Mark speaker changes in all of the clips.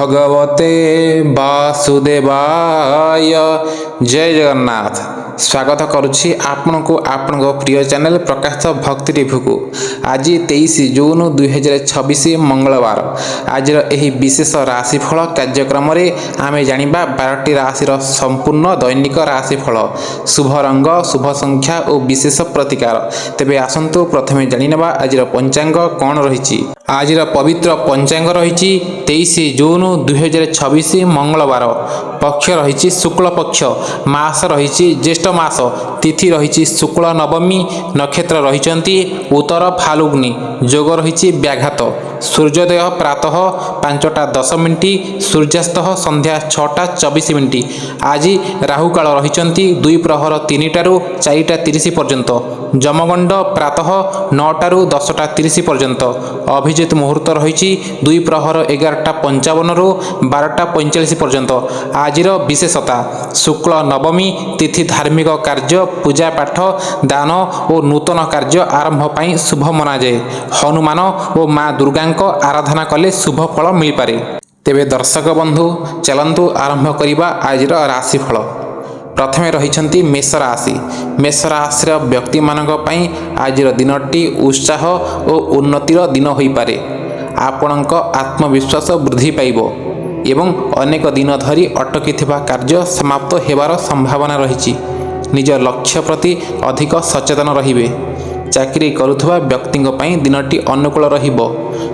Speaker 1: भगवते वासुदेवाय जय जगन्नाथ। स्वागत करुछि आपनको आपनको प्रिय चैनल प्रकाश भक्ति टीवी को। आज 23 जून 2026 मंगलवार। आज यही विशेष राशिफल कार्यक्रम रे आमे जानिबा 12टी राशिर संपूर्ण दैनिक राशिफल, शुभ रंग, शुभ संख्या और विशेष प्रतिकार। तेबे आसंतु प्रथमे जानिनेबा आजिर पंचांग कोन रहिछि। आजिर पवित्र पंचांग रहिछि 23 जून 2026 मंगलवार। पक्ष रहिछि शुक्ल पक्ष, मास रहिछि ज्येष्ठ मास, तिथि रहिछि शुक्ल नवमी, नक्षत्र रहिछन्ति उत्तर फाल्गुनी, जोग रहिछि व्याघात। सूर्योदय प्रातः 5:10, सूर्यास्त संध्या 6:24। आज राहुकाल रहिछन्ति 2 प्रहर 3टाରୁ 4:30 पर्यंत, जमगंड प्रातः 9टाରୁ 10:30 पर्यंत। अभिजित मुहूर्त रहिछि 2 प्रहर 11:55 12:45 पर्यंत। आजिर विशेषता शुक्ल नवमी तिथि, धार्मिक कार्य, पूजा पाठ, दान और नूतन कार्य आरंभ पाई शुभ मनाजाए। हनुमान और माँ दुर्गा आराधना कले शुभ फल मिल पारे। तेबे दर्शक बंधु चलंतु आरंभ करिबा आजिर राशिफल। प्रथमे रहिछन्ति मेष राशि। मेष राशिर व्यक्ति मानक पई आजिर दिनटी उत्साह और उन्नतिर दिन होई पारे। आपणक आत्मविश्वास वृद्धि पाइबो एवं अनेक दिन धरी अटकिथिबा कार्य समाप्त हेबार संभावना रहिछि। निज लक्ष्य प्रति अधिक सचेतन रहिबे। चाकरी करुथबा व्यक्तिंक पई दिनटी अनुकूल रहिबो।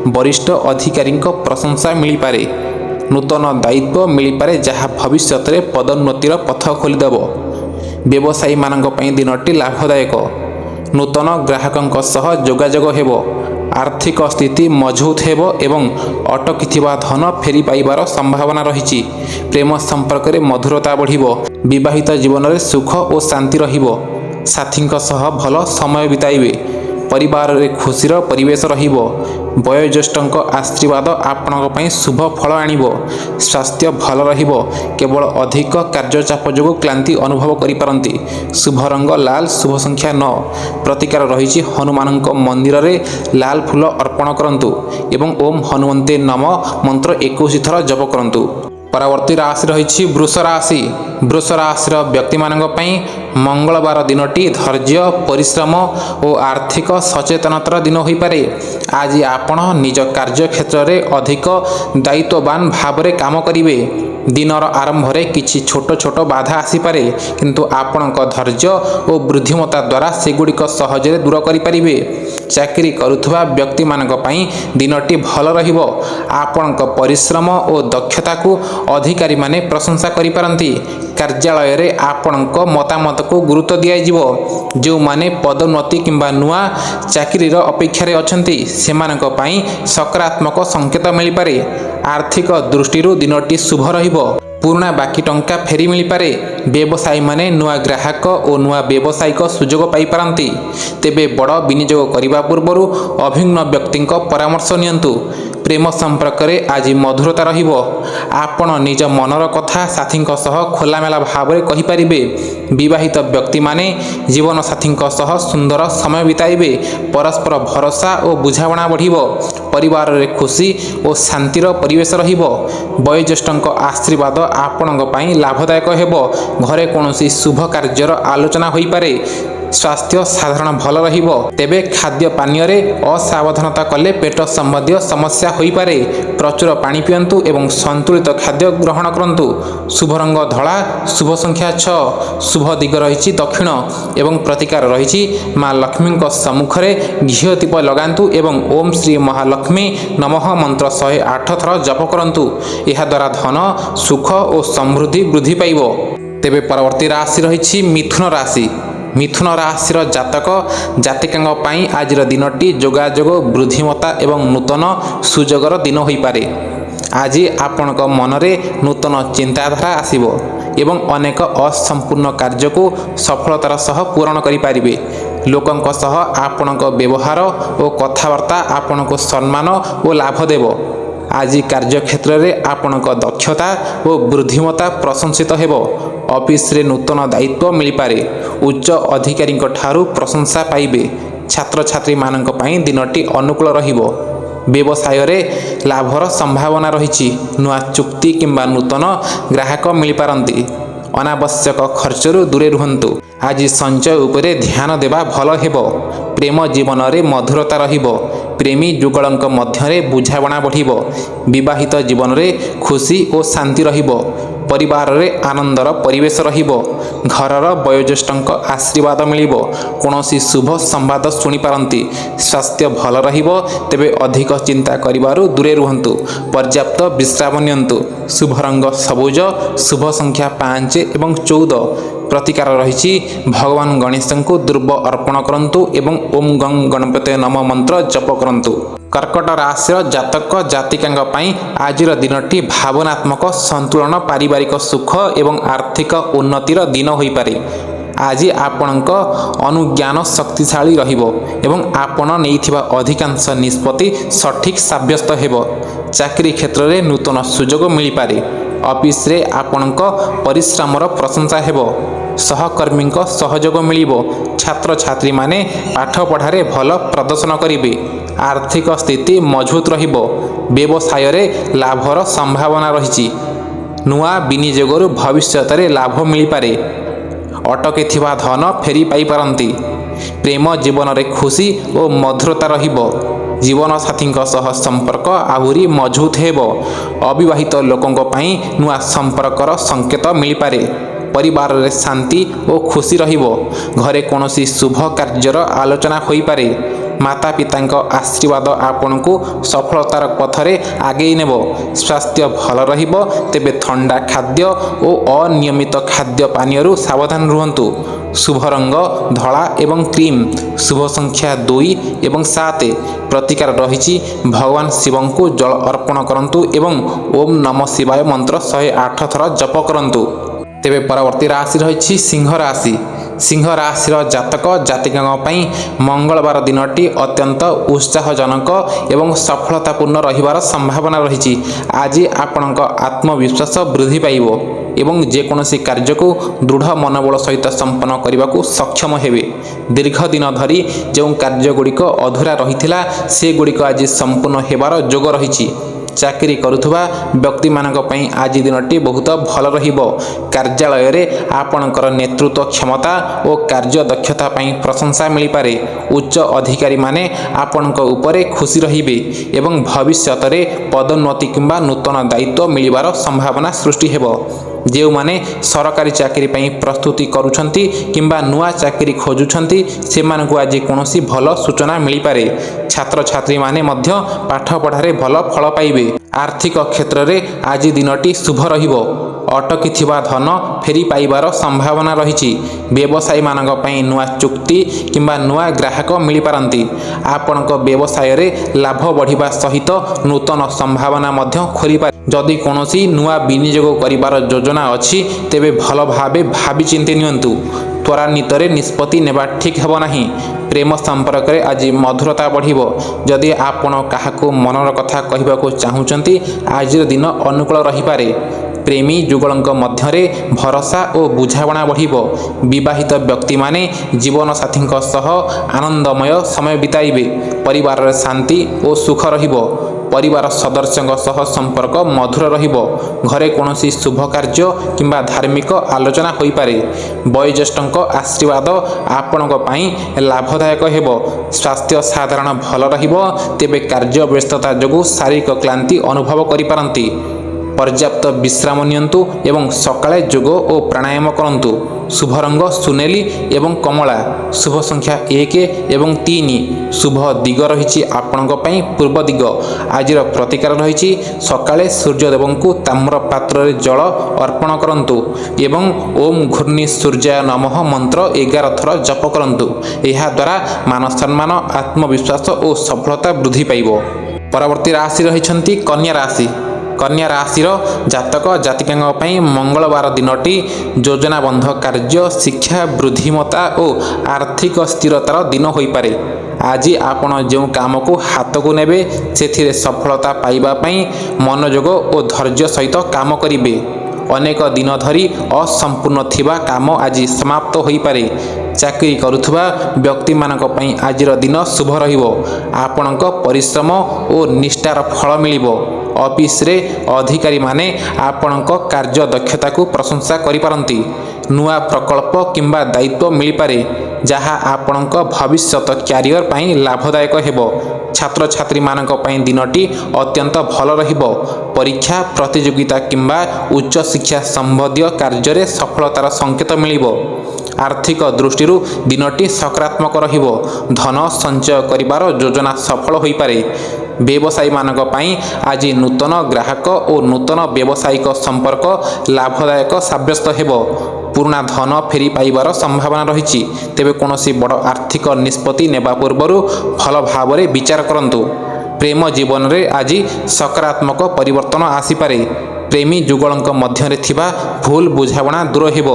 Speaker 1: वरिष्ठ अधिकारींक प्रशंसा मिली पारे। नूतन दायित्व मिली पारे जहाँ भविष्य में पदोन्नतिर पथ खोलीदेव। व्यवसायी मानक पई दिनटी लाभदायक। नूतन ग्राहकंक सह जोगाजोग हेबो। आर्थिक स्थिति मजबूत हेबो एवं अटकिथिबा धन फेरी पाइबार संभावना रहिछि। प्रेम संपर्क में मधुरता बढ़िबो। विवाहित जीवन में सुख और शांति रहिबो। साथींक सह भल समय बिताइबे। परिवार रे खुशीर परिवेश रहिबो। वयोज्येष्ठंक आशीर्वाद आपणक पई शुभ फल आनिबो। स्वास्थ्य भल रहिबो। केवल अधिक कार्यचाप जोगु क्लांति अनुभव करि पारंती। शुभ रंग लाल, शुभ संख्या 9। प्रतिकार रहिछि हनुमानंक मंदिर रे लाल फूल अर्पण करंतु एवं ओम हनुमन्ते नमः मंत्र 21 थर जप करंतु। परवर्ती राशि रही वृष राशि। वृष राशि व्यक्ति मानक पई मंगलवार दिनटी धैर्य, परिश्रम और आर्थिक सचेतनतार दिन होई पारे। आज आपण निज कार्य क्षेत्र में अधिक दायित्ववान भाव में काम करिवे। दिनर आरंभ में किछि छोट छोट बाधा आसीपारे, किंतु आपणक धैर्य और बुद्धिमत्ता द्वारा सेगुड़िक सहजरे दूर करिपारिबे। चाकरी करुथबा व्यक्ति मानक पई दिनटी भल रहिबो। आपणक परिश्रम और दक्षता को अधिकारी माने प्रशंसा करिपारंती। कार्यालय रे आपणक मतामत को गुरुत्व दियाजिवो। जो माने पदोन्नति किंबा नुआ चाकरीर अपेक्षा रे अछंती सेमानक पई सकारात्मक संकेत मिल पारे। आर्थिक दृष्टिरू दिनटी शुभ रहिबो। पुराना बाकी टंका फेरी मिल पारे। व्यवसायी माने नुआ ग्राहक और नुआ व्यावसायिक सुजोग पाई पारंती। तेबे बड़ विनियोग करने पूर्व अभिज्ञ व्यक्ति परामर्श नियंतु। प्रेम संपर्क में आज मधुरता रहिबो। आपण निज मनर कथा साथी सह खोलामेला भाव में कहिपारिबे। विवाहित व्यक्ति माने जीवन साथी सह सुंदर समय बिताइबे। परस्पर भरोसा और बुझाणा बढ़िबो। परिवार रे खुशी और शांतिर परिवेश रहिबो। वयोज्येष्ठंक आशीर्वाद आपणक पई लाभदायक हेबो। घरे कोनोसी शुभ कार्यर आलोचना होई पारे। स्वास्थ्य साधारण भल रहिबो। तेबे खाद्य पानीय रे असावधानता कले पेट संबंधी समस्या होई पारे। प्रचुर पानी पियंतु एवं संतुलित खाद्य ग्रहण करंतु। शुभ रंग धला, शुभ संख्या 6। शुभ दिग रहिछि दक्षिण एवं प्रतिकार रहिछि माँ लक्ष्मी सम्मुख रे घिओ दीप लगांतु एवं ओम श्री महालक्ष्मी नमः मंत्र 108 थर जप करंतु। एहा द्वारा धन, सुख और समृद्धि वृद्धि पाइबो। तेबे परवर्ती राशि रहिछि मिथुन राशि। मिथुन राशिर जातक जातिकांग पई आजिर दिनटी जोगाजोग, बुद्धिमत्ता एवं नूतन सुजोगर दिन होई पारे। आज आपणक मनरे नूतन चिंताधारा आसिबो एवं अनेक असंपूर्ण कार्य को सफलतार सह पूरण करि पारिबे। लोकंक सह आपणक व्यवहार और कथावार्ता आपणक सम्मान और लाभ देबो। आज कार्यक्षेत्र में आपणक दक्षता और बुद्धिमत्ता प्रशंसित हेबो। ऑफिस रे नूतन दायित्व मिल पारे। उच्च अधिकारी ठारू प्रशंसा पाइबे। छात्र छात्री मानक पई दिनटी अनुकूल रहिबो। ବ୍ୟବସାୟରେ ଲାଭର ସମ୍ଭାବନା ରହିଛି। ନୂଆ ଚୁକ୍ତି କିମ୍ବା ନୂତନ ଗ୍ରାହକ ମିଳିପାରନ୍ତି। ଅନାବଶ୍ୟକ ଖର୍ଚ୍ଚରୁ ଦୂରେ ରୁହନ୍ତୁ। ଆଜି ସଞ୍ଚୟ ଉପରେ ଧ୍ୟାନ ଦେବା ଭଲ ହେବ। ପ୍ରେମ ଜୀବନରେ ମଧୁରତା ରହିବ। ପ୍ରେମୀ ଯୁଗଳଙ୍କ ମଧ୍ୟରେ ବୁଝାମଣା ବଢ଼ିବ। ବିବାହିତ ଜୀବନରେ ଖୁସି ଓ ଶାନ୍ତି ରହିବ। ପରିବାରରେ ଆନନ୍ଦର ପରିବେଶ ରହିବ। ଘରର ବୟୋଜ୍ୟେଷ୍ଠଙ୍କ ଆଶୀର୍ବାଦ ମିଳିବ। କୌଣସି ଶୁଭ ସମ୍ବାଦ ଶୁଣିପାରନ୍ତି। ସ୍ୱାସ୍ଥ୍ୟ ଭଲ ରହିବ, ତେବେ ଅଧିକ ଚିନ୍ତା କରିବାରୁ ଦୂରେ ରୁହନ୍ତୁ। ପର୍ଯ୍ୟାପ୍ତ ବିଶ୍ରାମ ନିଅନ୍ତୁ। ଶୁଭ ରଙ୍ଗ ସବୁଜ, ଶୁଭ ସଂଖ୍ୟା 5 ଏବଂ 14। ପ୍ରତିକାର ରହିଛି ଭଗବାନ ଗଣେଶଙ୍କୁ ଦୁର୍ବ ଅର୍ପଣ କରନ୍ତୁ ଏବଂ ଓಂ ଗଂ ଗଣପତେ ନମ ମନ୍ତ୍ର ଜପ କରନ୍ତୁ। କର୍କଟ ରାଶିର ଜାତକ ଜାତିକାଙ୍କ ପାଇଁ ଆଜିର ଦିନଟି ଭାବନାତ୍ମକ ସନ୍ତୁଳନ, ପାରିବାରିକ ସୁଖ ଏବଂ ଆର୍ଥିକ ଉନ୍ନତିର ଦିନ ହୋଇପାରେ। ଆଜି ଆପଣଙ୍କ ଅନୁଜ୍ଞାନ ଶକ୍ତିଶାଳୀ ରହିବ ଏବଂ ଆପଣ ନେଇଥିବା ଅଧିକାଂଶ ନିଷ୍ପତ୍ତି ସଠିକ୍ ସାବ୍ୟସ୍ତ ହେବ। ଚାକିରି କ୍ଷେତ୍ରରେ ନୂତନ ସୁଯୋଗ ମିଳିପାରେ। ଅଫିସରେ ଆପଣଙ୍କ ପରିଶ୍ରମର ପ୍ରଶଂସା ହେବ। ସହକର୍ମୀଙ୍କ ସହଯୋଗ ମିଳିବ। ଛାତ୍ରଛାତ୍ରୀମାନେ ପାଠପଢ଼ାରେ ଭଲ ପ୍ରଦର୍ଶନ କରିବେ। ଆର୍ଥିକ ସ୍ଥିତି ମଜବୁତ ରହିବ। ବ୍ୟବସାୟରେ ଲାଭର ସମ୍ଭାବନା ରହିଛି। ନୂଆ ବିନିଯୋଗରୁ ଭବିଷ୍ୟତରେ ଲାଭ ମିଳିପାରେ। ଅଟକିଥିବା ଧନ ଫେରି ପାଇପାରନ୍ତି। ପ୍ରେମ ଜୀବନରେ ଖୁସି ଓ ମଧୁରତା ରହିବ। ଜୀବନସାଥୀଙ୍କ ସହ ସମ୍ପର୍କ ଆହୁରି ମଜବୁତ ହେବ। ଅବିବାହିତ ଲୋକଙ୍କ ପାଇଁ ନୂଆ ସମ୍ପର୍କର ସଂକେତ ମିଳିପାରେ। ପରିବାରରେ ଶାନ୍ତି ଓ ଖୁସି ରହିବ। ଘରେ କୌଣସି ଶୁଭ କାର୍ଯ୍ୟର ଆଲୋଚନା ହୋଇପାରେ। ମାତାପିତାଙ୍କ ଆଶୀର୍ବାଦ ଆପଣଙ୍କୁ ସଫଳତାର ପଥରେ ଆଗେଇ ନେବ। ସ୍ୱାସ୍ଥ୍ୟ ଭଲ ରହିବ, ତେବେ ଥଣ୍ଡା ଖାଦ୍ୟ ଓ ଅନିୟମିତ ଖାଦ୍ୟ ପାନୀୟରୁ ସାବଧାନ ରୁହନ୍ତୁ। ଶୁଭ ରଙ୍ଗ ଧଳା ଏବଂ କ୍ରିମ୍। ଶୁଭ ସଂଖ୍ୟା 2 ଏବଂ 7। ପ୍ରତିକାର ରହିଛି ଭଗବାନ ଶିବଙ୍କୁ ଜଳ ଅର୍ପଣ କରନ୍ତୁ ଏବଂ ଓಂ ନମ ଶିବାୟ ମନ୍ତ୍ର 108 ଥର ଜପ କରନ୍ତୁ। ତେବେ ପରବର୍ତ୍ତୀ ରାଶି ରହିଛି ସିଂହ ରାଶି। ସିଂହ ରାଶିର ଜାତକ ଜାତିକାଙ୍କ ପାଇଁ ମଙ୍ଗଳବାର ଦିନଟି ଅତ୍ୟନ୍ତ ଉତ୍ସାହଜନକ ଏବଂ ସଫଳତାପୂର୍ଣ୍ଣ ରହିବାର ସମ୍ଭାବନା ରହିଛି। ଆଜି ଆପଣଙ୍କ ଆତ୍ମବିଶ୍ୱାସ ବୃଦ୍ଧି ପାଇବ ଏବଂ ଯେକୌଣସି କାର୍ଯ୍ୟକୁ ଦୃଢ଼ ମନୋବଳ ସହିତ ସମ୍ପନ୍ନ କରିବାକୁ ସକ୍ଷମ ହେବେ। ଦୀର୍ଘ ଦିନ ଧରି ଯେଉଁ କାର୍ଯ୍ୟଗୁଡ଼ିକ ଅଧୁରା ରହିଥିଲା, ସେଗୁଡ଼ିକ ଆଜି ସମ୍ପୂର୍ଣ୍ଣ ହେବାର ଯୋଗ ରହିଛି। ଚାକିରି କରୁଥିବା ବ୍ୟକ୍ତିମାନଙ୍କ ପାଇଁ ଆଜି ଦିନଟି ବହୁତ ଭଲ ରହିବ। କାର୍ଯ୍ୟାଳୟରେ ଆପଣଙ୍କର ନେତୃତ୍ୱ କ୍ଷମତା ଓ କାର୍ଯ୍ୟ ଦକ୍ଷତା ପାଇଁ ପ୍ରଶଂସା ମିଳିପାରେ। ଉଚ୍ଚ ଅଧିକାରୀମାନେ ଆପଣଙ୍କ ଉପରେ ଖୁସି ରହିବେ ଏବଂ ଭବିଷ୍ୟତରେ ପଦୋନ୍ନତି କିମ୍ବା ନୂତନ ଦାୟିତ୍ୱ ମିଳିବାର ସମ୍ଭାବନା ସୃଷ୍ଟି ହେବ। ଯେଉଁମାନେ ସରକାରୀ ଚାକିରି ପାଇଁ ପ୍ରସ୍ତୁତି କରୁଛନ୍ତି କିମ୍ବା ନୂଆ ଚାକିରି ଖୋଜୁଛନ୍ତି, ସେମାନଙ୍କୁ ଆଜି କୌଣସି ଭଲ ସୂଚନା ମିଳିପାରେ। ଛାତ୍ରଛାତ୍ରୀମାନେ ମଧ୍ୟ ପାଠପଢ଼ାରେ ଭଲ ଫଳ ପାଇବେ। ଆର୍ଥିକ କ୍ଷେତ୍ରରେ ଆଜି ଦିନଟି ଶୁଭ ରହିବ। ଅଟକିଥିବା ଧନ ଫେରି ପାଇବାର ସମ୍ଭାବନା ରହିଛି। ବ୍ୟବସାୟୀମାନଙ୍କ ପାଇଁ ନୂଆ ଚୁକ୍ତି କିମ୍ବା ନୂଆ ଗ୍ରାହକ ମିଳିପାରନ୍ତି। ଆପଣଙ୍କ ବ୍ୟବସାୟରେ ଲାଭ ବଢ଼ିବା ସହିତ ନୂତନ ସମ୍ଭାବନା ମଧ୍ୟ ଖୋଲିପାରେ। ଯଦି କୌଣସି ନୂଆ ବିନିଯୋଗ କରିବାର ଯୋଜନା ଅଛି, ତେବେ ଭଲ ଭାବେ ଭାବିଚିନ୍ତି ନିଅନ୍ତୁ। ତ୍ୱରାନ୍ୱିତରେ ନିଷ୍ପତ୍ତି ନେବା ଠିକ୍ ହେବ ନାହିଁ। ପ୍ରେମ ସମ୍ପର୍କରେ ଆଜି ମଧୁରତା ବଢ଼ିବ। ଯଦି ଆପଣ କାହାକୁ ମନର କଥା କହିବାକୁ ଚାହୁଁଛନ୍ତି, ଆଜିର ଦିନ ଅନୁକୂଳ ରହିପାରେ। ପ୍ରେମୀ ଯୁଗଳଙ୍କ ମଧ୍ୟରେ ଭରସା ଓ ବୁଝାମଣା ବଢ଼ିବ। ବିବାହିତ ବ୍ୟକ୍ତିମାନେ ଜୀବନସାଥୀଙ୍କ ସହ ଆନନ୍ଦମୟ ସମୟ ବିତାଇବେ। ପରିବାରରେ ଶାନ୍ତି ଓ ସୁଖ ରହିବ। ପରିବାର ସଦସ୍ୟଙ୍କ ସହ ସମ୍ପର୍କ ମଧୁର ରହିବ। ଘରେ କୌଣସି ଶୁଭ କାର୍ଯ୍ୟ କିମ୍ବା ଧାର୍ମିକ ଆଲୋଚନା ହୋଇପାରେ। ବୟୋଜ୍ୟେଷ୍ଠଙ୍କ ଆଶୀର୍ବାଦ ଆପଣଙ୍କ ପାଇଁ ଲାଭଦାୟକ ହେବ। ସ୍ୱାସ୍ଥ୍ୟ ସାଧାରଣ ଭଲ ରହିବ, ତେବେ କାର୍ଯ୍ୟ ବ୍ୟସ୍ତତା ଯୋଗୁଁ ଶାରୀରିକ କ୍ଳାନ୍ତି ଅନୁଭବ କରିପାରନ୍ତି। ପର୍ଯ୍ୟାପ୍ତ ବିଶ୍ରାମ ନିଅନ୍ତୁ ଏବଂ ସକାଳେ ଯୋଗ ଓ ପ୍ରାଣାୟାମ କରନ୍ତୁ। ଶୁଭ ରଙ୍ଗ ସୁନେଲି ଏବଂ କମଳା। ଶୁଭ ସଂଖ୍ୟା 1 ଏବଂ 3। ଶୁଭ ଦିଗ ରହିଛି ଆପଣଙ୍କ ପାଇଁ ପୂର୍ବ ଦିଗ। ଆଜିର ପ୍ରତିକାର ରହିଛି ସକାଳେ ସୂର୍ଯ୍ୟଦେବଙ୍କୁ ତାମ୍ର ପାତ୍ରରେ ଜଳ ଅର୍ପଣ କରନ୍ତୁ ଏବଂ ଓಂ ଘୂର୍ଣ୍ଣି ସୂର୍ଯ୍ୟାୟ ନମଃ ମନ୍ତ୍ର 11 ଥର ଜପ କରନ୍ତୁ। ଏହାଦ୍ୱାରା ମାନସମ୍ମାନ, ଆତ୍ମବିଶ୍ୱାସ ଓ ସଫଳତା ବୃଦ୍ଧି ପାଇବ। ପରବର୍ତ୍ତୀ ରାଶି ରହିଛନ୍ତି କନ୍ୟା ରାଶି। କନ୍ୟା ରାଶିର ଜାତକ ଜାତିକାଙ୍କ ପାଇଁ ମଙ୍ଗଳବାର ଦିନଟି ଯୋଜନାବଦ୍ଧ କାର୍ଯ୍ୟ, ଶିକ୍ଷା, ବୁଦ୍ଧିମତ୍ତା ଓ ଆର୍ଥିକ ସ୍ଥିରତାର ଦିନ ହୋଇପାରେ। ଆଜି ଆପଣ ଯେଉଁ କାମକୁ ହାତକୁ ନେବେ, ସେଥିରେ ସଫଳତା ପାଇବା ପାଇଁ ମନୋଯୋଗ ଓ ଧୈର୍ଯ୍ୟ ସହିତ କାମ କରିବେ। ଅନେକ ଦିନ ଧରି ଅସମ୍ପୂର୍ଣ୍ଣ ଥିବା କାମ ଆଜି ସମାପ୍ତ ହୋଇପାରେ। ଚାକିରି କରୁଥିବା ବ୍ୟକ୍ତିମାନଙ୍କ ପାଇଁ ଆଜିର ଦିନ ଶୁଭ ରହିବ। ଆପଣଙ୍କ ପରିଶ୍ରମ ଓ ନିଷ୍ଠାର ଫଳ ମିଳିବ। ଅଫିସରେ ଅଧିକାରୀମାନେ ଆପଣଙ୍କ କାର୍ଯ୍ୟ ଦକ୍ଷତାକୁ ପ୍ରଶଂସା କରିପାରନ୍ତି। ନୂଆ ପ୍ରକଳ୍ପ କିମ୍ବା ଦାୟିତ୍ୱ ମିଳିପାରେ, ଯାହା ଆପଣଙ୍କ ଭବିଷ୍ୟତ କ୍ୟାରିୟର ପାଇଁ ଲାଭଦାୟକ ହେବ। ଛାତ୍ରଛାତ୍ରୀମାନଙ୍କ ପାଇଁ ଦିନଟି ଅତ୍ୟନ୍ତ ଭଲ ରହିବ। ପରୀକ୍ଷା, ପ୍ରତିଯୋଗିତା କିମ୍ବା ଉଚ୍ଚଶିକ୍ଷା ସମ୍ବନ୍ଧୀୟ କାର୍ଯ୍ୟରେ ସଫଳତାର ସଂକେତ ମିଳିବ। ଆର୍ଥିକ ଦୃଷ୍ଟିରୁ ଦିନଟି ସକାରାତ୍ମକ ରହିବ। ଧନ ସଞ୍ଚୟ କରିବାର ଯୋଜନା ସଫଳ ହୋଇପାରେ। ବ୍ୟବସାୟୀମାନଙ୍କ ପାଇଁ ଆଜି ନୂତନ ଗ୍ରାହକ ଓ ନୂତନ ବ୍ୟବସାୟିକ ସମ୍ପର୍କ ଲାଭଦାୟକ ସାବ୍ୟସ୍ତ ହେବ। ପୁରୁଣା ଧନ ଫେରି ପାଇବାର ସମ୍ଭାବନା ରହିଛି, ତେବେ କୌଣସି ବଡ଼ ଆର୍ଥିକ ନିଷ୍ପତ୍ତି ନେବା ପୂର୍ବରୁ ଭଲ ଭାବରେ ବିଚାର କରନ୍ତୁ। ପ୍ରେମ ଜୀବନରେ ଆଜି ସକାରାତ୍ମକ ପରିବର୍ତ୍ତନ ଆସିପାରେ। ପ୍ରେମୀ ଯୁଗଳଙ୍କ ମଧ୍ୟରେ ଥିବା ଭୁଲ ବୁଝାମଣା ଦୂର ହେବ।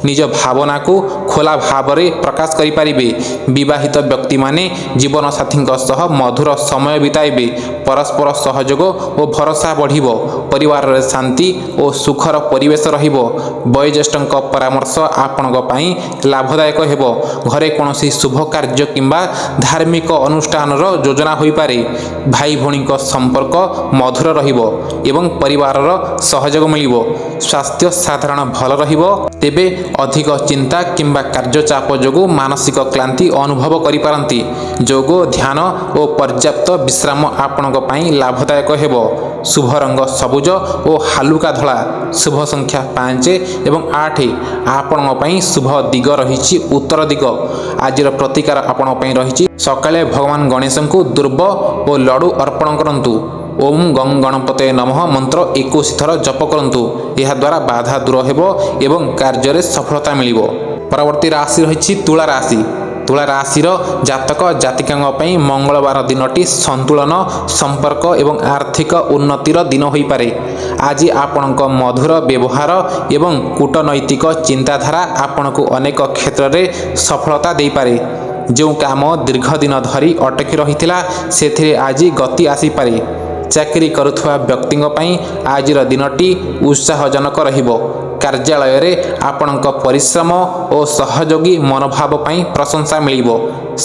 Speaker 1: ନିଜ ଭାବନାକୁ ଖୋଲା ଭାବରେ ପ୍ରକାଶ କରିପାରିବେ। ବିବାହିତ ବ୍ୟକ୍ତିମାନେ ଜୀବନସାଥୀଙ୍କ ସହ ମଧୁର ସମୟ ବିତାଇବେ। ପରସ୍ପର ସହଯୋଗ ଓ ଭରସା ବଢ଼ିବ। ପରିବାରରେ ଶାନ୍ତି ଓ ସୁଖର ପରିବେଶ ରହିବ। ବୟୋଜ୍ୟେଷ୍ଠଙ୍କ ପରାମର୍ଶ ଆପଣଙ୍କ ପାଇଁ ଲାଭଦାୟକ ହେବ। ଘରେ କୌଣସି ଶୁଭ କାର୍ଯ୍ୟ କିମ୍ବା ଧାର୍ମିକ ଅନୁଷ୍ଠାନର ଯୋଜନା ହୋଇପାରେ। ଭାଇ ଭଉଣୀଙ୍କ ସମ୍ପର୍କ ମଧୁର ରହିବ ଏବଂ ପରିବାରର ସହଯୋଗ ମିଳିବ। ସ୍ୱାସ୍ଥ୍ୟ ସାଧାରଣ ଭଲ ରହିବ, ତେବେ ଅଧିକ ଚିନ୍ତା କିମ୍ବା କାର୍ଯ୍ୟଚାପ ଯୋଗୁଁ ମାନସିକ କ୍ଳାନ୍ତି ଅନୁଭବ କରିପାରନ୍ତି। ଯୋଗ, ଧ୍ୟାନ ଓ ପର୍ଯ୍ୟାପ୍ତ ବିଶ୍ରାମ ଆପଣଙ୍କ ପାଇଁ ଲାଭଦାୟକ ହେବ। ଶୁଭ ରଙ୍ଗ ସବୁଜ ଓ ହାଲୁକା ଧଳା। ଶୁଭ ସଂଖ୍ୟା 5 ଏବଂ 8। ଆପଣଙ୍କ ପାଇଁ ଶୁଭ ଦିଗ ରହିଛି ଉତ୍ତର ଦିଗ। ଆଜିର ପ୍ରତିକାର ଆପଣଙ୍କ ପାଇଁ ରହିଛି, ସକାଳେ ଭଗବାନ ଗଣେଶଙ୍କୁ ଦୁର୍ବ ଓ ଲଡ଼ୁ ଅର୍ପଣ କରନ୍ତୁ। ଓମ୍ ଗଂ ଗଣପତେ ନମଃ ମନ୍ତ୍ର 21 ଥର ଜପ କରନ୍ତୁ। ଏହାଦ୍ୱାରା ବାଧା ଦୂର ହେବ ଏବଂ କାର୍ଯ୍ୟରେ ସଫଳତା ମିଳିବ। ପରବର୍ତ୍ତୀ ରାଶି ରହିଛି ତୁଳା ରାଶି। ତୁଳା ରାଶିର ଜାତକ ଜାତିକାଙ୍କ ପାଇଁ ମଙ୍ଗଳବାର ଦିନଟି ସନ୍ତୁଳନ, ସମ୍ପର୍କ ଏବଂ ଆର୍ଥିକ ଉନ୍ନତିର ଦିନ ହୋଇପାରେ। ଆଜି ଆପଣଙ୍କ ମଧୁର ବ୍ୟବହାର ଏବଂ କୂଟନୈତିକ ଚିନ୍ତାଧାରା ଆପଣଙ୍କୁ ଅନେକ କ୍ଷେତ୍ରରେ ସଫଳତା ଦେଇପାରେ। ଯେଉଁ କାମ ଦୀର୍ଘ ଦିନ ଧରି ଅଟକି ରହିଥିଲା, ସେଥିରେ ଆଜି ଗତି ଆସିପାରେ। ଚାକିରି କରୁଥିବା ବ୍ୟକ୍ତିଙ୍କ ପାଇଁ ଆଜିର ଦିନଟି ଉତ୍ସାହଜନକ ରହିବ। କାର୍ଯ୍ୟାଳୟରେ ଆପଣଙ୍କ ପରିଶ୍ରମ ଓ ସହଯୋଗୀ ମନୋଭାବ ପାଇଁ ପ୍ରଶଂସା ମିଳିବ।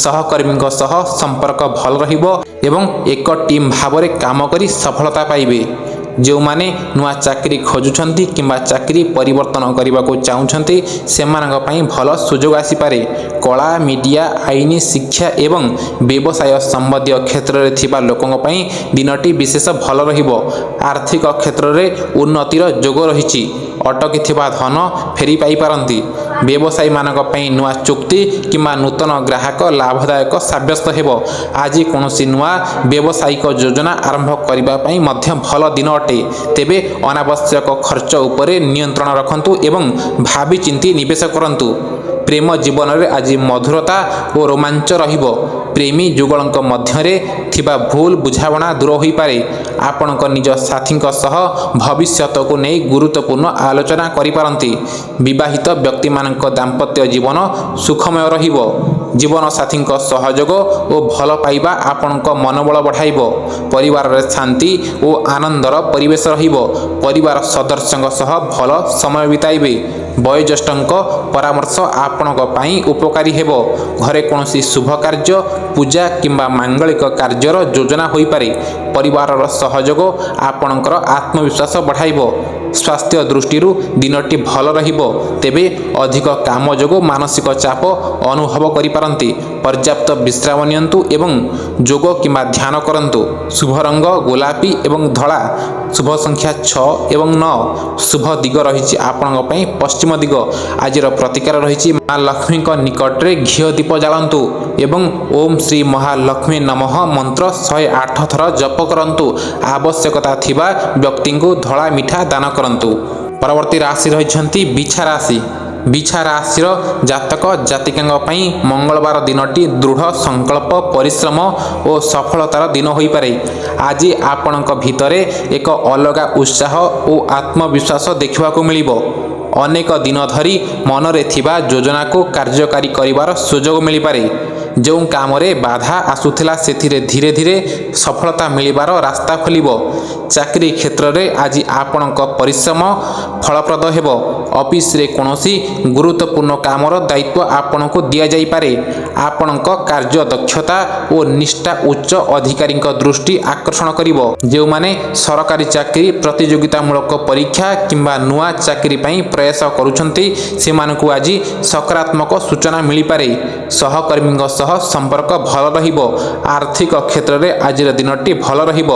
Speaker 1: ସହକର୍ମୀଙ୍କ ସହ ସମ୍ପର୍କ ଭଲ ରହିବ ଏବଂ ଏକ ଟିମ୍ ଭାବରେ କାମ କରି ସଫଳତା ପାଇବେ। ଯେଉଁମାନେ ନୂଆ ଚାକିରି ଖୋଜୁଛନ୍ତି କିମ୍ବା ଚାକିରି ପରିବର୍ତ୍ତନ କରିବାକୁ ଚାହୁଁଛନ୍ତି, ସେମାନଙ୍କ ପାଇଁ ଭଲ ସୁଯୋଗ ଆସିପାରେ। କଳା, ମିଡ଼ିଆ, ଆଇନ, ଶିକ୍ଷା ଏବଂ ବ୍ୟବସାୟ ସମ୍ବନ୍ଧୀୟ କ୍ଷେତ୍ରରେ ଥିବା ଲୋକଙ୍କ ପାଇଁ ଦିନଟି ବିଶେଷ ଭଲ ରହିବ। ଆର୍ଥିକ କ୍ଷେତ୍ରରେ ଉନ୍ନତିର ଯୋଗ ରହିଛି। ଅଟକିଥିବା ଧନ ଫେରି ପାଇପାରନ୍ତି। ବ୍ୟବସାୟୀମାନଙ୍କ ପାଇଁ ନୂଆ ଚୁକ୍ତି କିମ୍ବା ନୂତନ ଗ୍ରାହକ ଲାଭଦାୟକ ସାବ୍ୟସ୍ତ ହେବ। ଆଜି କୌଣସି ନୂଆ ବ୍ୟବସାୟିକ ଯୋଜନା ଆରମ୍ଭ କରିବା ପାଇଁ ମଧ୍ୟ ଭଲ ଦିନ ଅଟେ, ତେବେ ଅନାବଶ୍ୟକ ଖର୍ଚ୍ଚ ଉପରେ ନିୟନ୍ତ୍ରଣ ରଖନ୍ତୁ ଏବଂ ଭାବିଚିନ୍ତି ନିବେଶ କରନ୍ତୁ। ପ୍ରେମ ଜୀବନରେ ଆଜି ମଧୁରତା ଓ ରୋମାଞ୍ଚ ରହିବ। ପ୍ରେମୀ ଯୁଗଳଙ୍କ ମଧ୍ୟରେ ଥିବା ଭୁଲ ବୁଝାମଣା ଦୂର ହୋଇପାରେ। ଆପଣଙ୍କ ନିଜ ସାଥୀଙ୍କ ସହ ଭବିଷ୍ୟତକୁ ନେଇ ଗୁରୁତ୍ୱପୂର୍ଣ୍ଣ ଆଲୋଚନା କରିପାରନ୍ତି। ବିବାହିତ ବ୍ୟକ୍ତିମାନଙ୍କ ଦାମ୍ପତ୍ୟ ଜୀବନ ସୁଖମୟ ରହିବ। ଜୀବନସାଥୀଙ୍କ ସହଯୋଗ ଓ ଭଲ ପାଇବା ଆପଣଙ୍କ ମନୋବଳ ବଢ଼ାଇବ। ପରିବାରରେ ଶାନ୍ତି ଓ ଆନନ୍ଦର ପରିବେଶ ରହିବ। ପରିବାର ସଦସ୍ୟଙ୍କ ସହ ଭଲ ସମୟ ବିତାଇବେ। ବୟୋଜ୍ୟେଷ୍ଠଙ୍କ ପରାମର୍ଶ ଆପଣଙ୍କ ପାଇଁ ଉପକାରୀ ହେବ। ଘରେ କୌଣସି ଶୁଭ କାର୍ଯ୍ୟ, ପୂଜା କିମ୍ବା ମାଙ୍ଗଳିକ କାର୍ଯ୍ୟର ଯୋଜନା ହୋଇପାରେ। ପରିବାରର ସହଯୋଗ ଆପଣଙ୍କର ଆତ୍ମବିଶ୍ୱାସ ବଢ଼ାଇବ। ସ୍ୱାସ୍ଥ୍ୟ ଦୃଷ୍ଟିରୁ ଦିନଟି ଭଲ ରହିବ, ତେବେ ଅଧିକ କାମ ଯୋଗୁଁ ମାନସିକ ଚାପ ଅନୁଭବ କରିପାରନ୍ତି। ପର୍ଯ୍ୟାପ୍ତ ବିଶ୍ରାମ ନିଅନ୍ତୁ ଏବଂ ଯୋଗ କିମ୍ବା ଧ୍ୟାନ କରନ୍ତୁ। ଶୁଭ ରଙ୍ଗ ଗୋଲାପୀ ଏବଂ ଧଳା। ଶୁଭ ସଂଖ୍ୟା 6 ଏବଂ 9। ଶୁଭ ଦିଗ ରହିଛି ଆପଣଙ୍କ ପାଇଁ ପଶ୍ଚିମ ଦିଗ। ଆଜିର ପ୍ରତିକାର ରହିଛି, ମା ଲକ୍ଷ୍ମୀଙ୍କ ନିକଟରେ ଘିଅ ଦୀପ ଜାଳନ୍ତୁ ଏବଂ ଓମ୍ ଶ୍ରୀ ମହାଲକ୍ଷ୍ମୀ ନମଃ ମନ୍ତ୍ର 108 ଥର ଜପ କରନ୍ତୁ। ଆବଶ୍ୟକତା ଥିବା ବ୍ୟକ୍ତିଙ୍କୁ ଧଳା ମିଠା ଦାନ କରନ୍ତୁ। ପରବର୍ତ୍ତୀ ରାଶି ରହିଛନ୍ତି ବିଛା ରାଶି। ବିଛା ରାଶିର ଜାତକ ଜାତିକାଙ୍କ ପାଇଁ ମଙ୍ଗଳବାର ଦିନଟି ଦୃଢ଼ ସଂକଳ୍ପ, ପରିଶ୍ରମ ଓ ସଫଳତାର ଦିନ ହୋଇପାରେ। ଆଜି ଆପଣଙ୍କ ଭିତରେ ଏକ ଅଲଗା ଉତ୍ସାହ ଓ ଆତ୍ମବିଶ୍ୱାସ ଦେଖିବାକୁ ମିଳିବ। ଅନେକ ଦିନ ଧରି ମନରେ ଥିବା ଯୋଜନାକୁ କାର୍ଯ୍ୟକାରୀ କରିବାର ସୁଯୋଗ ମିଳିପାରେ। ଯେଉଁ କାମରେ ବାଧା ଆସୁଥିଲା ସେଥିରେ ଧୀରେ ଧୀରେ ସଫଳତା ମିଳିବାର ରାସ୍ତା ଖୋଲିବ। ଚାକିରି କ୍ଷେତ୍ରରେ ଆଜି ଆପଣଙ୍କ ପରିଶ୍ରମ ଫଳପ୍ରଦ ହେବ। ଅଫିସରେ କୌଣସି ଗୁରୁତ୍ୱପୂର୍ଣ୍ଣ କାମର ଦାୟିତ୍ୱ ଆପଣଙ୍କୁ ଦିଆଯାଇପାରେ। ଆପଣଙ୍କ କାର୍ଯ୍ୟ ଦକ୍ଷତା ଓ ନିଷ୍ଠା ଉଚ୍ଚ ଅଧିକାରୀଙ୍କ ଦୃଷ୍ଟି ଆକର୍ଷଣ କରିବ। ଯେଉଁମାନେ ସରକାରୀ ଚାକିରି, ପ୍ରତିଯୋଗିତାମୂଳକ ପରୀକ୍ଷା କିମ୍ବା ନୂଆ ଚାକିରି ପାଇଁ ପ୍ରୟାସ କରୁଛନ୍ତି ସେମାନଙ୍କୁ ଆଜି ସକାରାତ୍ମକ ସୂଚନା ମିଳିପାରେ। ସହକର୍ମୀଙ୍କ ସହ ସମ୍ପର୍କ ଭଲ ରହିବ। ଆର୍ଥିକ କ୍ଷେତ୍ରରେ ଆଜିର ଦିନଟି ଭଲ ରହିବ।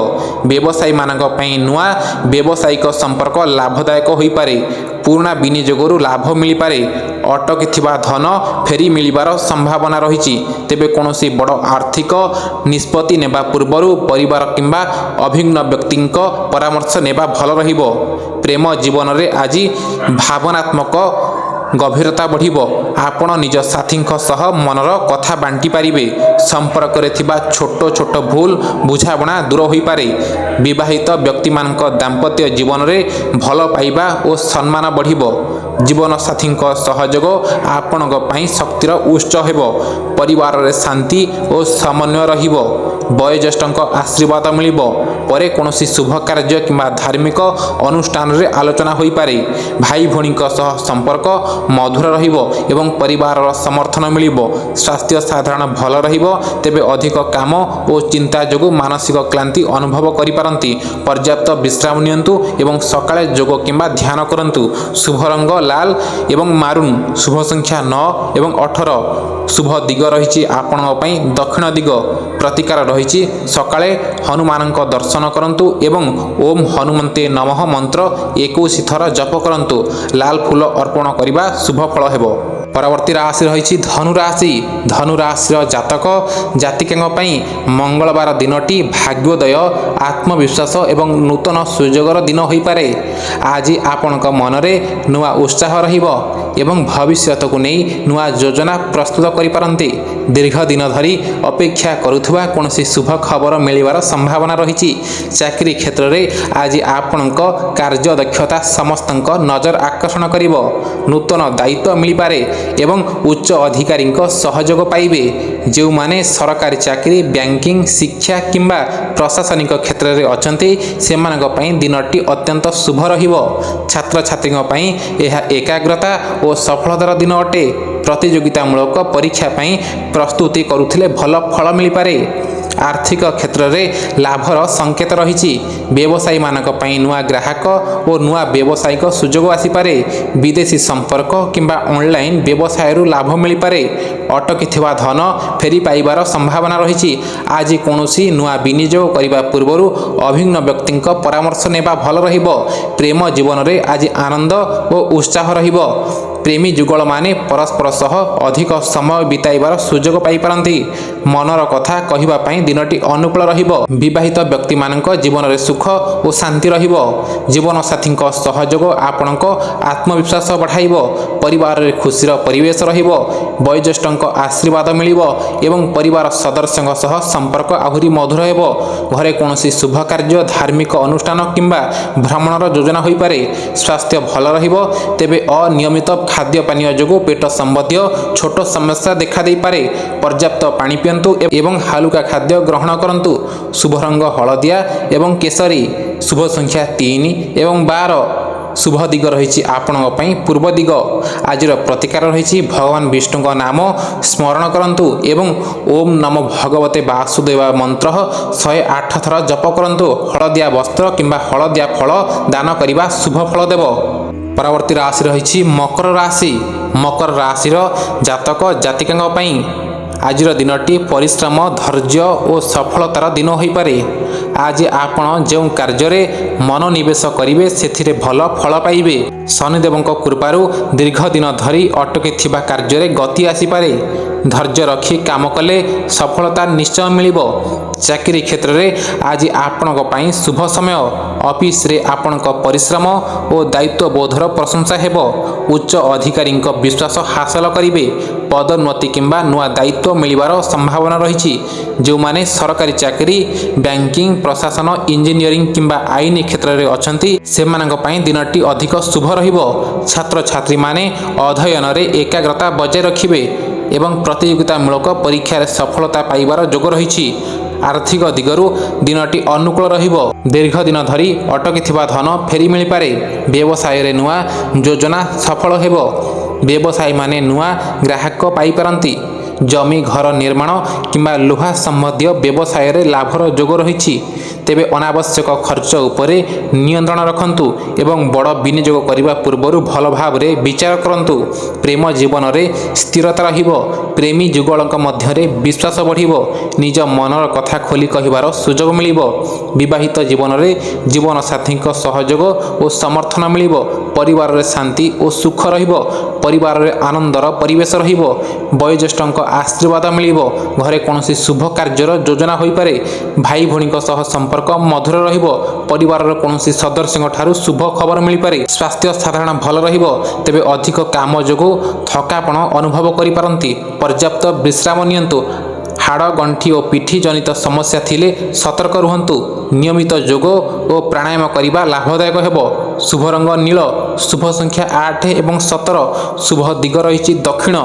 Speaker 1: ବ୍ୟବସାୟୀମାନଙ୍କ ପାଇଁ ନୂଆ ବ୍ୟବସାୟିକ ସମ୍ପର୍କ ଲାଭଦାୟକ ହୋଇପାରେ। ପୁରୁଣା ବିନିଯୋଗରୁ ଲାଭ ମିଳିପାରେ। ଅଟକିଥିବା ଧନ ଫେରି ମିଳିବାର ସମ୍ଭାବନା ରହିଛି। ତେବେ କୌଣସି ବଡ଼ ଆର୍ଥିକ ନିଷ୍ପତ୍ତି ନେବା ପୂର୍ବରୁ ପରିବାର କିମ୍ବା ଅଭିଜ୍ଞ ବ୍ୟକ୍ତିଙ୍କ ପରାମର୍ଶ ନେବା ଭଲ ରହିବ। ପ୍ରେମ ଜୀବନରେ ଆଜି ଭାବନାତ୍ମକ ଗଭୀରତା ବଢ଼ିବ। ଆପଣ ନିଜ ସାଥୀଙ୍କ ସହ ମନର କଥା ବାଣ୍ଟି ପାରିବେ। ସମ୍ପର୍କରେ ଥିବା ଛୋଟ ଛୋଟ ଭୁଲ ବୁଝାମଣା ଦୂର ହୋଇପାରେ। ବିବାହିତ ବ୍ୟକ୍ତିମାନଙ୍କ ଦାମ୍ପତ୍ୟ ଜୀବନରେ ଭଲ ପାଇବା ଓ ସମ୍ମାନ ବଢ଼ିବ। ଜୀବନସାଥୀଙ୍କ ସହଯୋଗ ଆପଣଙ୍କ ପାଇଁ ଶକ୍ତିର ଉତ୍ସ ହେବ। ପରିବାରରେ ଶାନ୍ତି ଓ ସମନ୍ୱୟ ରହିବ। ବୟୋଜ୍ୟେଷ୍ଠଙ୍କ ଆଶୀର୍ବାଦ ମିଳିବ। ପରେ କୌଣସି ଶୁଭ କାର୍ଯ୍ୟ କିମ୍ବା ଧାର୍ମିକ ଅନୁଷ୍ଠାନରେ ଆଲୋଚନା ହୋଇପାରେ। ଭାଇ ଭଉଣୀଙ୍କ ସହ ସମ୍ପର୍କ ମଧୁର ରହିବ ଏବଂ ପରିବାରର ସମର୍ଥନ ମିଳିବ। ସ୍ୱାସ୍ଥ୍ୟ ସାଧାରଣ ଭଲ ରହିବ। ତେବେ ଅଧିକ କାମ ଓ ଚିନ୍ତା ଯୋଗୁଁ ମାନସିକ କ୍ଳାନ୍ତି ଅନୁଭବ କରିପାରନ୍ତି। ପର୍ଯ୍ୟାପ୍ତ ବିଶ୍ରାମ ନିଅନ୍ତୁ ଏବଂ ସକାଳେ ଯୋଗ କିମ୍ବା ଧ୍ୟାନ କରନ୍ତୁ। ଶୁଭ ରଙ୍ଗ ଲାଲ ଏବଂ ମାରୁନ୍। ଶୁଭ ସଂଖ୍ୟା 9 ଏବଂ 18। ଶୁଭ ଦିଗ ରହିଛି ଆପଣଙ୍କ ପାଇଁ ଦକ୍ଷିଣ ଦିଗ। ପ୍ରତିକାର ରହିଛି ସକାଳେ ହନୁମାନଙ୍କ ଦର୍ଶନ କରନ୍ତୁ ଏବଂ ଓମ୍ ହନୁମନ୍ତେ ନମଃ ମନ୍ତ୍ର 21 ଥର ଜପ କରନ୍ତୁ। ଲାଲ ଫୁଲ ଅର୍ପଣ କରିବା ଶୁଭ ଫଳ ହେବ। ପରବର୍ତ୍ତୀ ରାଶି ରହିଛି ଧନୁ ରାଶି। ଧନୁ ରାଶିର ଜାତକ ଜାତିକାଙ୍କ ପାଇଁ ମଙ୍ଗଳବାର ଦିନଟି ଭାଗ୍ୟୋଦୟ, ଆତ୍ମବିଶ୍ୱାସ ଏବଂ ନୂତନ ସୁଯୋଗର ଦିନ ହୋଇପାରେ। ଆଜି ଆପଣଙ୍କ ମନରେ ନୂଆ ଉତ୍ସାହ ରହିବ ଏବଂ ଭବିଷ୍ୟତକୁ ନେଇ ନୂଆ ଯୋଜନା ପ୍ରସ୍ତୁତ କରିପାରନ୍ତି। ଦୀର୍ଘ ଦିନ ଧରି ଅପେକ୍ଷା କରୁଥିବା କୌଣସି ଶୁଭ ଖବର ମିଳିବାର ସମ୍ଭାବନା ରହିଛି। ଚାକିରି କ୍ଷେତ୍ରରେ ଆଜି ଆପଣଙ୍କ କାର୍ଯ୍ୟ ଦକ୍ଷତା ସମସ୍ତଙ୍କ ନଜର ଆକର୍ଷଣ କରିବ। ନୂତନ ଦାୟିତ୍ୱ ମିଳିପାରେ ଏବଂ ଉଚ୍ଚ ଅଧିକାରୀଙ୍କ ସହଯୋଗ ପାଇବେ। ଯେଉଁମାନେ ସରକାରୀ ଚାକିରି, ବ୍ୟାଙ୍କିଂ, ଶିକ୍ଷା କିମ୍ବା ପ୍ରଶାସନିକ କ୍ଷେତ୍ରରେ ଅଛନ୍ତି ସେମାନଙ୍କ ପାଇଁ ଦିନଟି ଅତ୍ୟନ୍ତ ଶୁଭ ରହିବ। ଛାତ୍ରଛାତ୍ରୀଙ୍କ ପାଇଁ ଏହା ଏକାଗ୍ରତା ଓ ସଫଳତାର ଦିନ ଅଟେ। ପ୍ରତିଯୋଗିତାମୂଳକ ପରୀକ୍ଷା ପାଇଁ ପ୍ରସ୍ତୁତି କରୁଥିଲେ ଭଲ ଫଳ ମିଳିପାରେ। ଆର୍ଥିକ କ୍ଷେତ୍ରରେ ଲାଭର ସଂକେତ ରହିଛି। ବ୍ୟବସାୟୀମାନଙ୍କ ପାଇଁ ନୂଆ ଗ୍ରାହକ ଓ ନୂଆ ବ୍ୟବସାୟିକ ସୁଯୋଗ ଆସିପାରେ। ବିଦେଶୀ ସମ୍ପର୍କ କିମ୍ବା ଅନଲାଇନ୍ ବ୍ୟବସାୟରୁ ଲାଭ ମିଳିପାରେ। ଅଟକିଥିବା ଧନ ଫେରି ପାଇବାର ସମ୍ଭାବନା ରହିଛି। ଆଜି କୌଣସି ନୂଆ ବିନିଯୋଗ କରିବା ପୂର୍ବରୁ ଅଭିଜ୍ଞ ବ୍ୟକ୍ତିଙ୍କ ପରାମର୍ଶ ନେବା ଭଲ ରହିବ। ପ୍ରେମ ଜୀବନରେ ଆଜି ଆନନ୍ଦ ଓ ଉତ୍ସାହ ରହିବ। ପ୍ରେମୀ ଯୁଗଳମାନେ ପରସ୍ପର ସହ ଅଧିକ ସମୟ ବିତାଇବାର ସୁଯୋଗ ପାଇପାରନ୍ତି। ମନର କଥା କହିବା ପାଇଁ ଦିନଟି ଅନୁକୂଳ ରହିବ। ବିବାହିତ ବ୍ୟକ୍ତିମାନଙ୍କ ଜୀବନରେ ସୁଖ ଓ ଶାନ୍ତି ରହିବ। ଜୀବନସାଥୀଙ୍କ ସହଯୋଗ ଆପଣଙ୍କ ଆତ୍ମବିଶ୍ୱାସ ବଢ଼ାଇବ। ପରିବାରରେ ଖୁସିର ପରିବେଶ ରହିବ। ବୟୋଜ୍ୟେଷ୍ଠଙ୍କ ଆଶୀର୍ବାଦ ମିଳିବ ଏବଂ ପରିବାର ସଦସ୍ୟଙ୍କ ସହ ସମ୍ପର୍କ ଆହୁରି ମଧୁର ହେବ। ଘରେ କୌଣସି ଶୁଭ କାର୍ଯ୍ୟ, ଧାର୍ମିକ ଅନୁଷ୍ଠାନ କିମ୍ବା ଭ୍ରମଣର ଯୋଜନା ହୋଇପାରେ। ସ୍ୱାସ୍ଥ୍ୟ ଭଲ ରହିବ। ତେବେ ଅନିୟମିତ ଖାଦ୍ୟ ପାନୀୟ ଯୋଗୁଁ ପେଟ ସମ୍ବନ୍ଧୀୟ ଛୋଟ ସମସ୍ୟା ଦେଖାଦେଇପାରେ। ପର୍ଯ୍ୟାପ୍ତ ପାଣି ପିଅନ୍ତୁ ଏବଂ ହାଲୁକା ଖାଦ୍ୟ ଗ୍ରହଣ କରନ୍ତୁ। ଶୁଭ ରଙ୍ଗ ହଳଦିଆ ଏବଂ କେଶରୀ। ଶୁଭ ସଂଖ୍ୟା 3 ଏବଂ 12। ଶୁଭ ଦିଗ ରହିଛି ଆପଣଙ୍କ ପାଇଁ ପୂର୍ବ ଦିଗ। ଆଜିର ପ୍ରତିକାର ରହିଛି ଭଗବାନ ବିଷ୍ଣୁଙ୍କ ନାମ ସ୍ମରଣ କରନ୍ତୁ ଏବଂ ଓମ୍ ନମୋ ଭଗବତେ ବାସୁଦେବା ମନ୍ତ୍ର 108 ଥର ଜପ କରନ୍ତୁ। ହଳଦିଆ ବସ୍ତ୍ର କିମ୍ବା ହଳଦିଆ ଫଳ ଦାନ କରିବା ଶୁଭ ଫଳ ଦେବ। ପରବର୍ତ୍ତୀ ରାଶି ରହିଛି ମକର ରାଶି। ମକର ରାଶିର ଜାତକ ଜାତିକାଙ୍କ ପାଇଁ ଆଜିର ଦିନଟି ପରିଶ୍ରମ, ଧୈର୍ଯ୍ୟ ଓ ସଫଳତାର ଦିନ ହୋଇପାରେ। ଆଜି ଆପଣ ଯେଉଁ କାର୍ଯ୍ୟରେ ମନୋନିବେଶ କରିବେ ସେଥିରେ ଭଲ ଫଳ ପାଇବେ। ଶନିଦେବଙ୍କ କୃପାରୁ ଦୀର୍ଘ ଦିନ ଧରି ଅଟକିଥିବା କାର୍ଯ୍ୟରେ ଗତି ଆସିପାରେ। ଧୈର୍ଯ୍ୟ ରଖି କାମ କଲେ ସଫଳତା ନିଶ୍ଚୟ ମିଳିବ। ଚାକିରି କ୍ଷେତ୍ରରେ ଆଜି ଆପଣଙ୍କ ପାଇଁ ଶୁଭ ସମୟ। ଅଫିସରେ ଆପଣଙ୍କ ପରିଶ୍ରମ ଓ ଦାୟିତ୍ୱବୋଧର ପ୍ରଶଂସା ହେବ। ଉଚ୍ଚ ଅଧିକାରୀଙ୍କ ବିଶ୍ୱାସ ହାସଲ କରିବେ। ପଦୋନ୍ନତି କିମ୍ବା ନୂଆ ଦାୟିତ୍ୱ ମିଳିବାର ସମ୍ଭାବନା ରହିଛି। ଯେଉଁମାନେ ସରକାରୀ ଚାକିରି, ବ୍ୟାଙ୍କିଂ, ପ୍ରଶାସନ, ଇଞ୍ଜିନିୟରିଂ କିମ୍ବା ଆଇନ କ୍ଷେତ୍ରରେ ଅଛନ୍ତି ସେମାନଙ୍କ ପାଇଁ ଦିନଟି ଅଧିକ ଶୁଭ ରହିବ। ଛାତ୍ରଛାତ୍ରୀମାନେ ଅଧ୍ୟୟନରେ ଏକାଗ୍ରତା ବଜାୟ ରଖିବେ। ଏବଂ ପ୍ରତିଯୋଗିତାମୂଳକ ପରୀକ୍ଷାରେ ସଫଳତା ପାଇବାର ଯୋଗ ରହିଛି। ଆର୍ଥିକ ଦିଗରୁ ଦିନଟି ଅନୁକୂଳ ରହିବ। ଦୀର୍ଘ ଦିନ ଧରି ଅଟକିଥିବା ଧନ ଫେରି ମିଳିପାରେ। ବ୍ୟବସାୟରେ ନୂଆ ଯୋଜନା ସଫଳ ହେବ। ବ୍ୟବସାୟୀମାନେ ନୂଆ ଗ୍ରାହକ ପାଇପାରନ୍ତି। ଜମି ଘର ନିର୍ମାଣ କିମ୍ବା ଲୁହା ସମ୍ବନ୍ଧୀୟ ବ୍ୟବସାୟରେ ଲାଭର ଯୋଗ ରହିଛି। ତେବେ ଅନାବଶ୍ୟକ ଖର୍ଚ୍ଚ ଉପରେ ନିୟନ୍ତ୍ରଣ ରଖନ୍ତୁ ଏବଂ ବଡ଼ ବିନିଯୋଗ କରିବା ପୂର୍ବରୁ ଭଲ ଭାବରେ ବିଚାର କରନ୍ତୁ। ପ୍ରେମ ଜୀବନରେ ସ୍ଥିରତା ରହିବ। ପ୍ରେମୀ ଯୁଗଳଙ୍କ ମଧ୍ୟରେ ବିଶ୍ୱାସ ବଢ଼ିବ। ନିଜ ମନର କଥା ଖୋଲି କହିବାର ସୁଯୋଗ ମିଳିବ। ବିବାହିତ ଜୀବନରେ ଜୀବନସାଥୀଙ୍କ ସହଯୋଗ ଓ ସମର୍ଥନ ମିଳିବ। ପରିବାରରେ ଶାନ୍ତି ଓ ସୁଖ ରହିବ। ପରିବାରରେ ଆନନ୍ଦର ପରିବେଶ ରହିବ। ବୟୋଜ୍ୟେଷ୍ଠଙ୍କ ଆଶୀର୍ବାଦ ମିଳିବ। ଘରେ କୌଣସି ଶୁଭ କାର୍ଯ୍ୟର ଯୋଜନା ହୋଇପାରେ। ଭାଇ ଭଉଣୀଙ୍କ ସହ ସମ୍ପର୍କ ମଧୁର ରହିବ। ପରିବାରର କୌଣସି ସଦସ୍ୟଙ୍କ ଠାରୁ ଶୁଭ ଖବର ମିଳିପାରେ। ସ୍ୱାସ୍ଥ୍ୟ ସାଧାରଣ ଭଲ ରହିବ। ତେବେ ଅଧିକ କାମ ଯୋଗୁଁ ଥକାପଣ ଅନୁଭବ କରିପାରନ୍ତି। ପର୍ଯ୍ୟାପ୍ତ ବିଶ୍ରାମ ନିଅନ୍ତୁ। ହାଡ଼ ଗଣ୍ଠି ଓ ପିଠି ଜନିତ ସମସ୍ୟା ଥିଲେ ସତର୍କ ରୁହନ୍ତୁ। ନିୟମିତ ଯୋଗ ଓ ପ୍ରାଣାୟାମ କରିବା ଲାଭଦାୟକ ହେବ। ଶୁଭ ରଙ୍ଗ ନୀଳ। ଶୁଭ ସଂଖ୍ୟା 8 ଏବଂ 17। ଶୁଭ ଦିଗ ରହିଛି ଦକ୍ଷିଣ।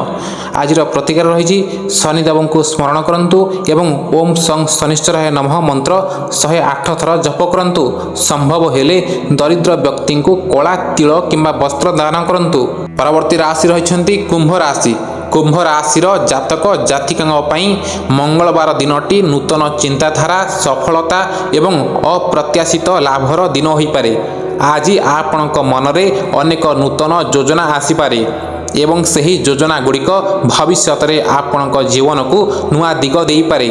Speaker 1: ଆଜିର ପ୍ରତିକାର ରହିଛି ଶନିଦେବଙ୍କୁ ସ୍ମରଣ କରନ୍ତୁ ଏବଂ ଓମ୍ ସଂ ଶନିଶ୍ଚରାୟ ନମଃ ମନ୍ତ୍ର 108 ଥର ଜପ କରନ୍ତୁ। ସମ୍ଭବ ହେଲେ ଦରିଦ୍ର ବ୍ୟକ୍ତିଙ୍କୁ କଳା ତିଳ କିମ୍ବା ବସ୍ତ୍ର ଦାନ କରନ୍ତୁ। ପରବର୍ତ୍ତୀ ରାଶି ରହିଛନ୍ତି କୁମ୍ଭ ରାଶି। କୁମ୍ଭ ରାଶିର ଜାତକ ଜାତିକାଙ୍କ ପାଇଁ ମଙ୍ଗଳବାର ଦିନଟି ନୂତନ ଚିନ୍ତାଧାରା, ସଫଳତା ଏବଂ ଅପ୍ରତ୍ୟାଶିତ ଲାଭର ଦିନ ହୋଇପାରେ। ଆଜି ଆପଣଙ୍କ ମନରେ ଅନେକ ନୂତନ ଯୋଜନା ଆସିପାରେ ଏବଂ ସେହି ଯୋଜନା ଗୁଡ଼ିକ ଭବିଷ୍ୟତରେ ଆପଣଙ୍କ ଜୀବନକୁ ନୂଆ ଦିଗ ଦେଇପାରେ।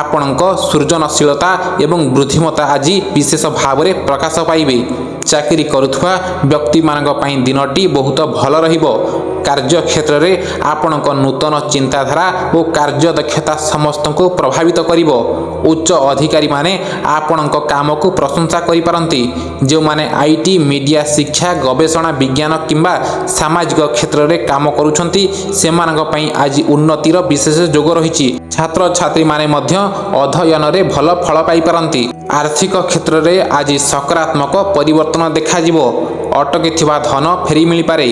Speaker 1: ଆପଣଙ୍କ ସୃଜନଶୀଳତା ଏବଂ ବୁଦ୍ଧିମତ୍ତା ଆଜି ବିଶେଷ ଭାବରେ ପ୍ରକାଶ ପାଇବେ। ଚାକିରି କରୁଥିବା ବ୍ୟକ୍ତିମାନଙ୍କ ପାଇଁ ଦିନଟି ବହୁତ ଭଲ ରହିବ। କାର୍ଯ୍ୟକ୍ଷେତ୍ରରେ ଆପଣଙ୍କ ନୂତନ ଚିନ୍ତାଧାରା ଓ କାର୍ଯ୍ୟଦକ୍ଷତା ସମସ୍ତଙ୍କୁ ପ୍ରଭାବିତ କରିବ। ଉଚ୍ଚ ଅଧିକାରୀମାନେ ଆପଣଙ୍କ କାମକୁ ପ୍ରଶଂସା କରିପାରନ୍ତି। ଯେଉଁମାନେ IT, ମିଡ଼ିଆ, ଶିକ୍ଷା, ଗବେଷଣା, ବିଜ୍ଞାନ କିମ୍ବା ସାମାଜିକ କ୍ଷେତ୍ରରେ କାମ କରୁଛନ୍ତି ସେମାନଙ୍କ ପାଇଁ ଆଜି ଉନ୍ନତିର ବିଶେଷ ଯୋଗ ରହିଛି। ଛାତ୍ରଛାତ୍ରୀମାନେ ମଧ୍ୟ ଅଧ୍ୟୟନରେ ଭଲ ଫଳ ପାଇପାରନ୍ତି। ଆର୍ଥିକ କ୍ଷେତ୍ରରେ ଆଜି ସକାରାତ୍ମକ ପରିବର୍ତ୍ତନ ଦେଖାଯିବ। ଅଟକିଥିବା ଧନ ଫେରି ମିଳିପାରେ।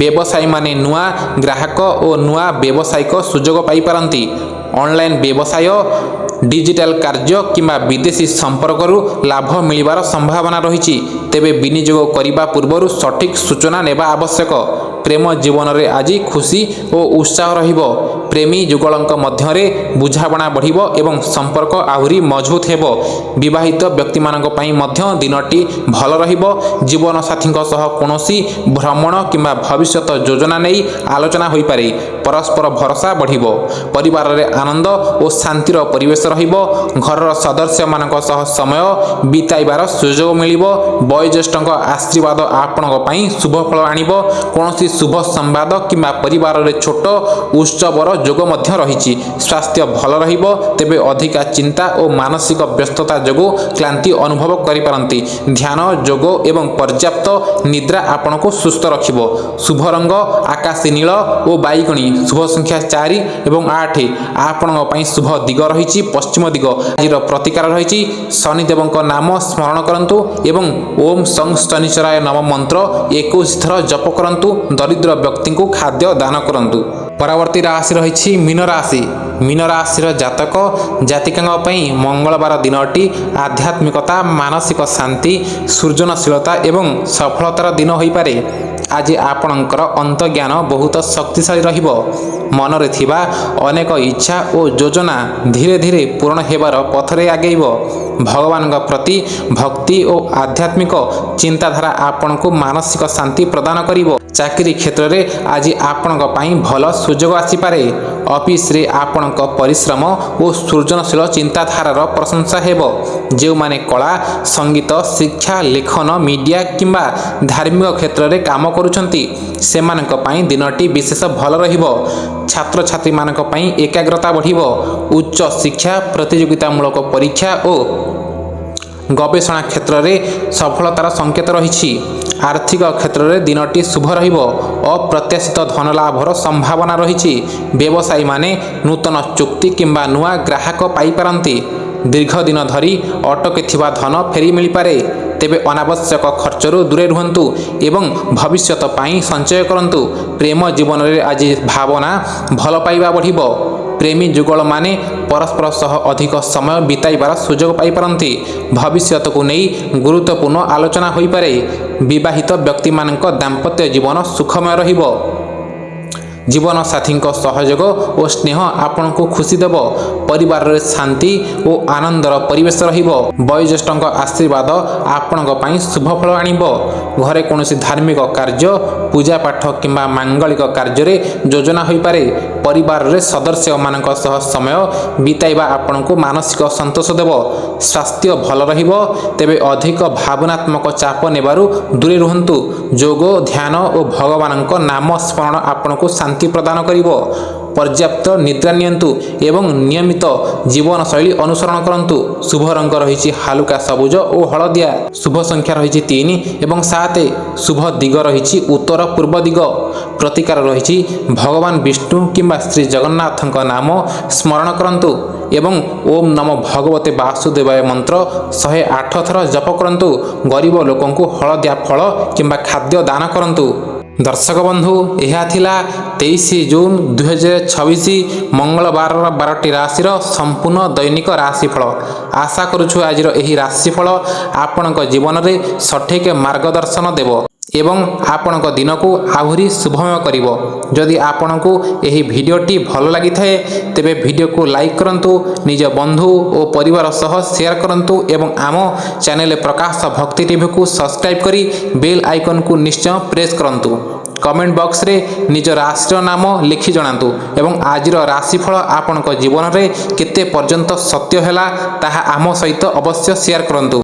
Speaker 1: ବ୍ୟବସାୟୀମାନେ ନୂଆ ଗ୍ରାହକ ଓ ନୂଆ ବ୍ୟବସାୟିକ ସୁଯୋଗ ପାଇପାରନ୍ତି। ଅନଲାଇନ୍ ବ୍ୟବସାୟ, ଡିଜିଟାଲ କାର୍ଯ୍ୟ କିମ୍ବା ବିଦେଶୀ ସମ୍ପର୍କରୁ ଲାଭ ମିଳିବାର ସମ୍ଭାବନା ରହିଛି। ତେବେ ବିନିଯୋଗ କରିବା ପୂର୍ବରୁ ସଠିକ୍ ସୂଚନା ନେବା ଆବଶ୍ୟକ। ପ୍ରେମ ଜୀବନରେ ଆଜି ଖୁସି ଓ ଉତ୍ସାହ ରହିବ। ପ୍ରେମୀ ଯୁଗଳଙ୍କ ମଧ୍ୟରେ ବୁଝାମଣା ବଢ଼ିବ ଏବଂ ସମ୍ପର୍କ ଆହୁରି ମଜବୁତ ହେବ। ବିବାହିତ ବ୍ୟକ୍ତିମାନଙ୍କ ପାଇଁ ମଧ୍ୟ ଦିନଟି ଭଲ ରହିବ। ଜୀବନସାଥୀଙ୍କ ସହ କୌଣସି ଭ୍ରମଣ କିମ୍ବା ଭବିଷ୍ୟତ ଯୋଜନା ନେଇ ଆଲୋଚନା ହୋଇପାରେ। ପରସ୍ପର ଭରସା ବଢ଼ିବ। ପରିବାରରେ ଆନନ୍ଦ ଓ ଶାନ୍ତିର ପରିବେଶ ରହିବ। ଘରର ସଦସ୍ୟମାନଙ୍କ ସହ ସମୟ ବିତାଇବାର ସୁଯୋଗ ମିଳିବ। ବୟୋଜ୍ୟେଷ୍ଠଙ୍କ ଆଶୀର୍ବାଦ ଆପଣଙ୍କ ପାଇଁ ଶୁଭ ଫଳ ଆଣିବ। କୌଣସି ଶୁଭ ସମ୍ବାଦ କିମ୍ବା ପରିବାରରେ ଛୋଟ ଉତ୍ସବର ଯୋଗ ମଧ୍ୟ ରହିଛି। ସ୍ୱାସ୍ଥ୍ୟ ଭଲ ରହିବ। ତେବେ ଅଧିକା ଚିନ୍ତା ଓ ମାନସିକ ବ୍ୟସ୍ତତା ଯୋଗୁଁ କ୍ଳାନ୍ତି ଅନୁଭବ କରିପାରନ୍ତି। ଧ୍ୟାନ, ଯୋଗ ଏବଂ ପର୍ଯ୍ୟାପ୍ତ ନିଦ୍ରା ଆପଣଙ୍କୁ ସୁସ୍ଥ ରଖିବ। ଶୁଭ ରଙ୍ଗ ଆକାଶୀ ନୀଳ ଓ ବାଇଗଣୀ। ଶୁଭ ସଂଖ୍ୟା 4 ଏବଂ 8। ଆପଣଙ୍କ ପାଇଁ ଶୁଭ ଦିଗ ରହିଛି ପଶ୍ଚିମ ଦିଗ। ଆଜିର ପ୍ରତିକାର ରହିଛି ଶନିଦେବଙ୍କ ନାମ ସ୍ମରଣ କରନ୍ତୁ ଏବଂ ଓମ୍ ସଂ ଶନିଶ୍ଚରାୟ ନମଃ ମନ୍ତ୍ର 21 ଥର ଜପ କରନ୍ତୁ। ଦରିଦ୍ର ବ୍ୟକ୍ତିଙ୍କୁ ଖାଦ୍ୟ ଦାନ କରନ୍ତୁ। ପରବର୍ତ୍ତୀ ରାଶି ରହିଛି ମୀନ ରାଶି। ମୀନ ରାଶିର ଜାତକ ଜାତିକାଙ୍କ ପାଇଁ ମଙ୍ଗଳବାର ଦିନଟି ଆଧ୍ୟାତ୍ମିକତା, ମାନସିକ ଶାନ୍ତି, ସୃଜନଶୀଳତା ଏବଂ ସଫଳତାର ଦିନ ହୋଇପାରେ। ଆଜି ଆପଣଙ୍କର ଅନ୍ତର୍ଜ୍ଞାନ ବହୁତ ଶକ୍ତିଶାଳୀ ରହିବ। ମନରେ ଥିବା ଅନେକ ଇଚ୍ଛା ଓ ଯୋଜନା ଧୀରେ ଧୀରେ ପୂରଣ ହେବାର ପଥରେ ଆଗେଇବ। ଭଗବାନଙ୍କ ପ୍ରତି ଭକ୍ତି ଓ ଆଧ୍ୟାତ୍ମିକ ଚିନ୍ତାଧାରା ଆପଣଙ୍କୁ ମାନସିକ ଶାନ୍ତି ପ୍ରଦାନ କରିବ। ଚାକିରି କ୍ଷେତ୍ରରେ ଆଜି ଆପଣଙ୍କ ପାଇଁ ଭଲ ସୁଯୋଗ ଆସିପାରେ। ଅଫିସରେ ଆପଣଙ୍କ ପରିଶ୍ରମ ଓ ସୃଜନଶୀଳ ଚିନ୍ତାଧାରାର ପ୍ରଶଂସା ହେବ। ଯେଉଁମାନେ କଳା, ସଙ୍ଗୀତ, ଶିକ୍ଷା, ଲେଖନ, ମିଡ଼ିଆ କିମ୍ବା ଧାର୍ମିକ କ୍ଷେତ୍ରରେ କାମ କରୁଛନ୍ତି ସେମାନଙ୍କ ପାଇଁ ଦିନଟି ବିଶେଷ ଭଲ ରହିବ। ଛାତ୍ରଛାତ୍ରୀମାନଙ୍କ ପାଇଁ ଏକାଗ୍ରତା ବଢ଼ିବ। ଉଚ୍ଚ ଶିକ୍ଷା, ପ୍ରତିଯୋଗିତାମୂଳକ ପରୀକ୍ଷା ଓ ଗବେଷଣା କ୍ଷେତ୍ରରେ ସଫଳତାର ସଂକେତ ରହିଛି। ଆର୍ଥିକ କ୍ଷେତ୍ରରେ ଦିନଟି ଶୁଭ ରହିବ। ଅପ୍ରତ୍ୟାଶିତ ଧନଲାଭର ସମ୍ଭାବନା ରହିଛି। ବ୍ୟବସାୟୀମାନେ ନୂତନ ଚୁକ୍ତି କିମ୍ବା ନୂଆ ଗ୍ରାହକ ପାଇପାରନ୍ତି। ଦୀର୍ଘ ଦିନ ଧରି ଅଟକିଥିବା ଧନ ଫେରି ମିଳିପାରେ। ତେବେ ଅନାବଶ୍ୟକ ଖର୍ଚ୍ଚରୁ ଦୂରେ ରୁହନ୍ତୁ ଏବଂ ଭବିଷ୍ୟତ ପାଇଁ ସଞ୍ଚୟ କରନ୍ତୁ। ପ୍ରେମ ଜୀବନରେ ଆଜି ଭାବନା ଭଲ ପାଇବା ବଢ଼ିବ। ପ୍ରେମୀ ଯୁଗଳମାନେ ପରସ୍ପର ସହ ଅଧିକ ସମୟ ବିତାଇବାର ସୁଯୋଗ ପାଇପାରନ୍ତି। ଭବିଷ୍ୟତକୁ ନେଇ ଗୁରୁତ୍ୱପୂର୍ଣ୍ଣ ଆଲୋଚନା ହୋଇପାରେ। ବିବାହିତ ବ୍ୟକ୍ତିମାନଙ୍କ ଦାମ୍ପତ୍ୟ ଜୀବନ ସୁଖମୟ ରହିବ। ଜୀବନସାଥୀଙ୍କ ସହଯୋଗ ଓ ସ୍ନେହ ଆପଣଙ୍କୁ ଖୁସି ଦେବ। ପରିବାରରେ ଶାନ୍ତି ଓ ଆନନ୍ଦର ପରିବେଶ ରହିବ। ବୟୋଜ୍ୟେଷ୍ଠଙ୍କ ଆଶୀର୍ବାଦ ଆପଣଙ୍କ ପାଇଁ ଶୁଭ ଫଳ ଆଣିବ। ଘରେ କୌଣସି ଧାର୍ମିକ କାର୍ଯ୍ୟ, ପୂଜାପାଠ କିମ୍ବା ମାଙ୍ଗଳିକ କାର୍ଯ୍ୟରେ ଯୋଜନା ହୋଇପାରେ। ପରିବାରରେ ସଦସ୍ୟମାନଙ୍କ ସହ ସମୟ ବିତାଇବା ଆପଣଙ୍କୁ ମାନସିକ ସନ୍ତୋଷ ଦେବ। ସ୍ୱାସ୍ଥ୍ୟ ଭଲ ରହିବ, ତେବେ ଅଧିକ ଭାବନାତ୍ମକ ଚାପ ନେବାରୁ ଦୂରେ ରୁହନ୍ତୁ। ଯୋଗ, ଧ୍ୟାନ ଓ ଭଗବାନଙ୍କ ନାମ ସ୍ମରଣ ଆପଣଙ୍କୁ ଶାନ୍ତି ପ୍ରଦାନ କରିବ। ପର୍ଯ୍ୟାପ୍ତ ନିଦ୍ରା ନିଅନ୍ତୁ ଏବଂ ନିୟମିତ ଜୀବନଶୈଳୀ ଅନୁସରଣ କରନ୍ତୁ। ଶୁଭ ରଙ୍ଗ ରହିଛି ହାଲୁକା ସବୁଜ ଓ ହଳଦିଆ। ଶୁଭ ସଂଖ୍ୟା ରହିଛି 3 ଏବଂ 7। ଶୁଭ ଦିଗ ରହିଛି ଉତ୍ତର ପୂର୍ବ ଦିଗ। ପ୍ରତିକାର ରହିଛି ଭଗବାନ ବିଷ୍ଣୁ କିମ୍ବା ଶ୍ରୀ ଜଗନ୍ନାଥଙ୍କ ନାମ ସ୍ମରଣ କରନ୍ତୁ ଏବଂ ଓମ୍ ନମୋ ଭଗବତେ ବାସୁଦେବାୟ ମନ୍ତ୍ର 108 ଥର ଜପ କରନ୍ତୁ। ଗରିବ ଲୋକଙ୍କୁ ହଳଦିଆ ଫଳ କିମ୍ବା ଖାଦ୍ୟ ଦାନ କରନ୍ତୁ। ଦର୍ଶକ ବନ୍ଧୁ, ଏହା ଥିଲା 23 ଜୁନ୍ 2026 ମଙ୍ଗଳବାରର 12ଟି ରାଶିର ସମ୍ପୂର୍ଣ୍ଣ ଦୈନିକ ରାଶିଫଳ। ଆଶା କରୁଛୁ ଆଜିର ଏହି ରାଶିଫଳ ଆପଣଙ୍କ ଜୀବନରେ ସଠିକ୍ ମାର୍ଗଦର୍ଶନ ଦେବ ଏବଂ ଆପଣଙ୍କ ଦିନକୁ ଆହୁରି ଶୁଭମୟ କରିବ। ଯଦି ଆପଣଙ୍କୁ ଏହି ଭିଡ଼ିଓଟି ଭଲ ଲାଗିଥାଏ ତେବେ ଭିଡ଼ିଓକୁ ଲାଇକ୍ କରନ୍ତୁ, ନିଜ ବନ୍ଧୁ ଓ ପରିବାର ସହ ସେୟାର କରନ୍ତୁ ଏବଂ ଆମ ଚ୍ୟାନେଲ ପ୍ରକାଶ ଭକ୍ତି ଟିଭିକୁ ସବସ୍କ୍ରାଇବ୍ କରି ବେଲ୍ ଆଇକନ୍କୁ ନିଶ୍ଚୟ ପ୍ରେସ୍ କରନ୍ତୁ। କମେଣ୍ଟ ବକ୍ସରେ ନିଜ ରାଶିର ନାମ ଲେଖି ଜଣାନ୍ତୁ ଏବଂ ଆଜିର ରାଶିଫଳ ଆପଣଙ୍କ ଜୀବନରେ କେତେ ପର୍ଯ୍ୟନ୍ତ ସତ୍ୟ ହେଲା ତାହା ଆମ ସହିତ ଅବଶ୍ୟ ସେୟାର କରନ୍ତୁ।